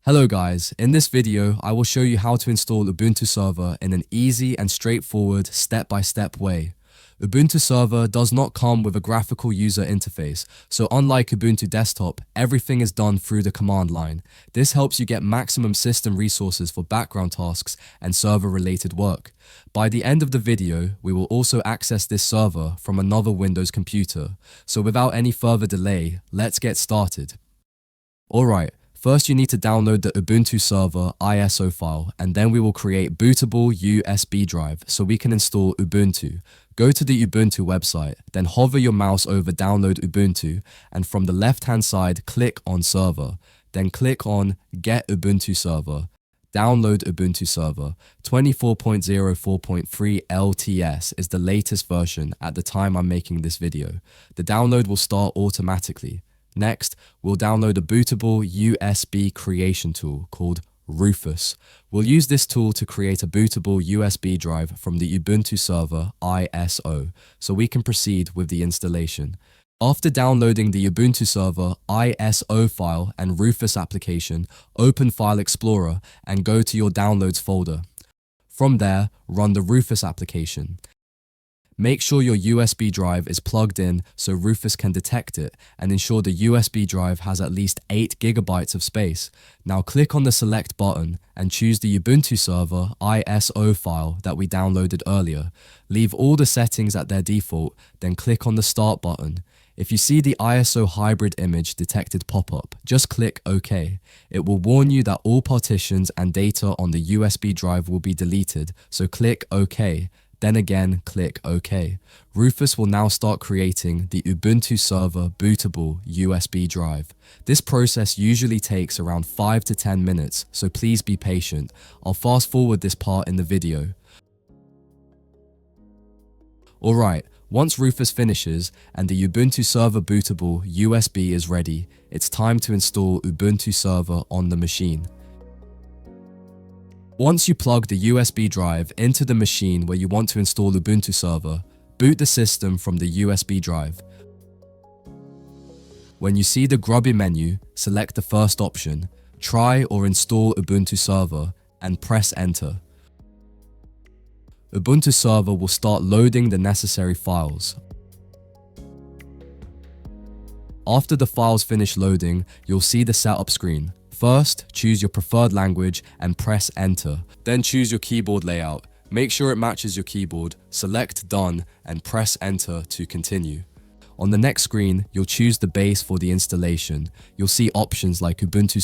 Hello guys, in this video I will show you how to install Ubuntu Server in an easy and straightforward step-by-step way. Ubuntu Server does not come with a graphical user interface, so unlike Ubuntu Desktop, everything is done through the command line. This helps you get maximum system resources for background tasks and server-related work. By the end of the video, we will also access this server from another Windows computer. So without any further delay, let's get started. Alright. First, you need to download the Ubuntu Server ISO file, and then we will create bootable USB drive so we can install Ubuntu. Go to the Ubuntu website, then hover your mouse over Download Ubuntu, and from the left-hand side, click on Server. Then click on Get Ubuntu Server. Download Ubuntu Server. 24.04.3 LTS is the latest version at the time I'm making this video. The download will start automatically. Next, we'll download a bootable USB creation tool called Rufus. We'll use this tool to create a bootable USB drive from the Ubuntu Server ISO, so we can proceed with the installation. After downloading the Ubuntu Server ISO file and Rufus application, open File Explorer and go to your Downloads folder. From there, run the Rufus application. Make sure your USB drive is plugged in so Rufus can detect it, and ensure the USB drive has at least 8 GB of space. Now click on the Select button and choose the Ubuntu Server ISO file that we downloaded earlier. Leave all the settings at their default, then click on the Start button. If you see the ISO hybrid image detected pop up, just click OK. It will warn you that all partitions and data on the USB drive will be deleted, so click OK. Then again, click OK. Rufus will now start creating the Ubuntu Server bootable USB drive. This process usually takes around 5 to 10 minutes, so please be patient. I'll fast forward this part in the video. Alright, once Rufus finishes and the Ubuntu Server bootable USB is ready, it's time to install Ubuntu Server on the machine. Once you plug the USB drive into the machine where you want to install Ubuntu Server, boot the system from the USB drive. When you see the grubby menu, select the first option, Try or install Ubuntu Server, and press Enter. Ubuntu Server will start loading the necessary files. After the files finish loading, you'll see the setup screen. First, choose your preferred language and press Enter. Then choose your keyboard layout. Make sure it matches your keyboard, select Done, and press Enter to continue. On the next screen, you'll choose the base for the installation. You'll see options like Ubuntu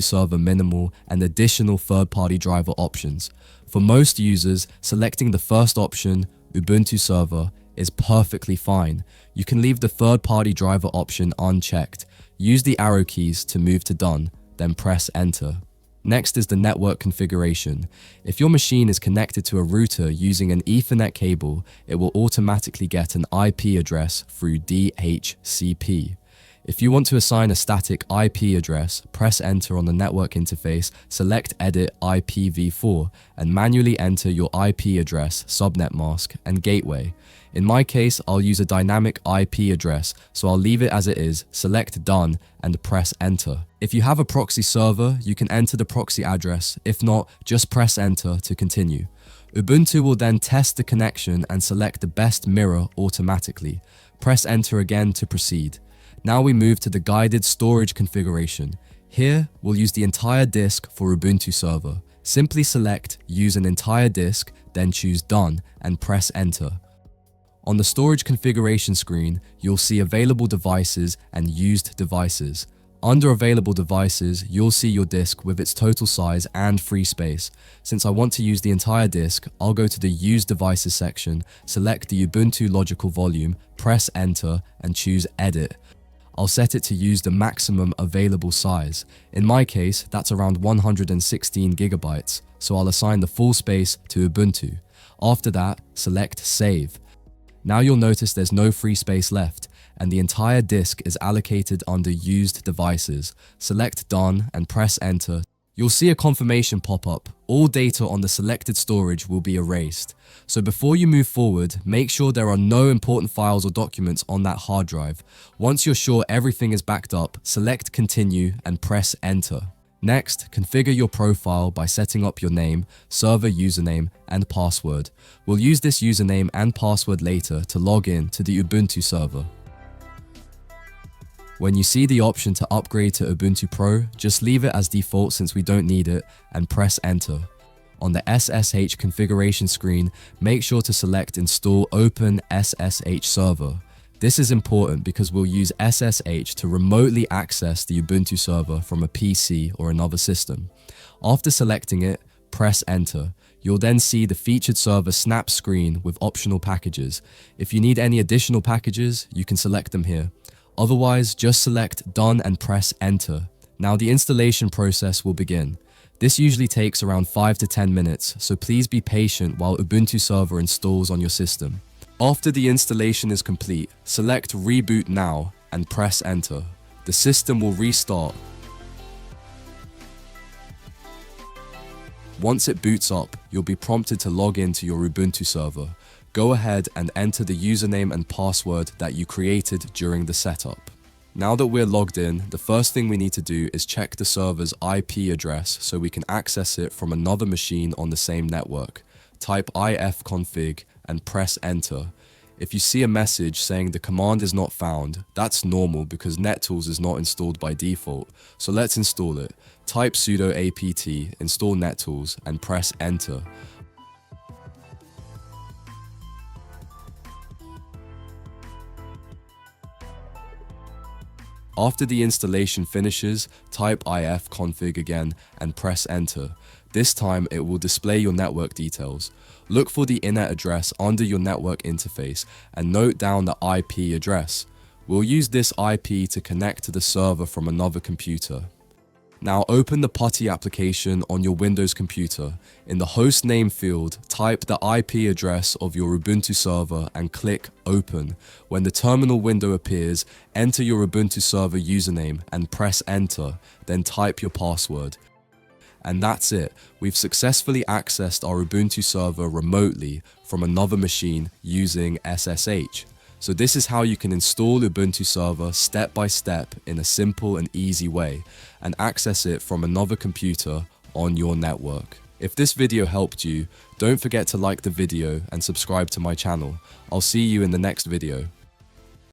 Server Minimal, and additional third-party driver options. For most users, selecting the first option, Ubuntu Server, is perfectly fine. You can leave the third-party driver option unchecked. Use the arrow keys to move to Done, then press Enter. Next is the network configuration. If your machine is connected to a router using an Ethernet cable, it will automatically get an IP address through DHCP. If you want to assign a static IP address, press Enter on the network interface, select Edit IPv4, and manually enter your IP address, subnet mask, and gateway. In my case, I'll use a dynamic IP address, so I'll leave it as it is, select Done, and press Enter. If you have a proxy server, you can enter the proxy address. If not, just press Enter to continue. Ubuntu will then test the connection and select the best mirror automatically. Press Enter again to proceed. Now we move to the guided storage configuration. Here, we'll use the entire disk for Ubuntu Server. Simply select Use an entire disk, then choose Done, and press Enter. On the storage configuration screen, you'll see available devices and used devices. Under available devices, you'll see your disk with its total size and free space. Since I want to use the entire disk, I'll go to the Used Devices section, select the Ubuntu logical volume, press Enter, and choose Edit. I'll set it to use the maximum available size. In my case, that's around 116 GB, so I'll assign the full space to Ubuntu. After that, select Save. Now you'll notice there's no free space left, and the entire disk is allocated under Used Devices. Select Done and press Enter. You'll see a confirmation pop up. All data on the selected storage will be erased. So before you move forward, make sure there are no important files or documents on that hard drive. Once you're sure everything is backed up, select Continue and press Enter. Next, configure your profile by setting up your name, server username, and password. We'll use this username and password later to log in to the Ubuntu server. When you see the option to upgrade to Ubuntu Pro, just leave it as default since we don't need it, and press enter. On the SSH configuration screen, make sure to select Install OpenSSH Server. This is important because we'll use SSH to remotely access the Ubuntu server from a PC or another system. After selecting it, press enter. You'll then see the featured server snap screen with optional packages. If you need any additional packages, you can select them here. Otherwise, just select done and press enter. Now the installation process will begin. This usually takes around 5 to 10 minutes, so please be patient while Ubuntu server installs on your system. After the installation is complete, select Reboot Now and press enter. The system will restart. Once it boots up, you'll be prompted to log into your Ubuntu server. Go ahead and enter the username and password that you created during the setup. Now that we're logged in, the first thing we need to do is check the server's IP address so we can access it from another machine on the same network. Type ifconfig and press enter. If you see a message saying the command is not found, that's normal because NetTools is not installed by default. So let's install it. Type sudo apt install NetTools and press enter. After the installation finishes, type ifconfig again and press enter. This time it will display your network details. Look for the internet address under your network interface and note down the IP address. We'll use this IP to connect to the server from another computer. Now open the PuTTY application on your Windows computer. In the host name field, type the IP address of your Ubuntu server and click Open. When the terminal window appears, enter your Ubuntu server username and press enter, then type your password. And that's it. We've successfully accessed our Ubuntu server remotely from another machine using SSH. So this is how you can install Ubuntu server step by step in a simple and easy way and access it from another computer on your network. If this video helped you, don't forget to like the video and subscribe to my channel. I'll see you in the next video.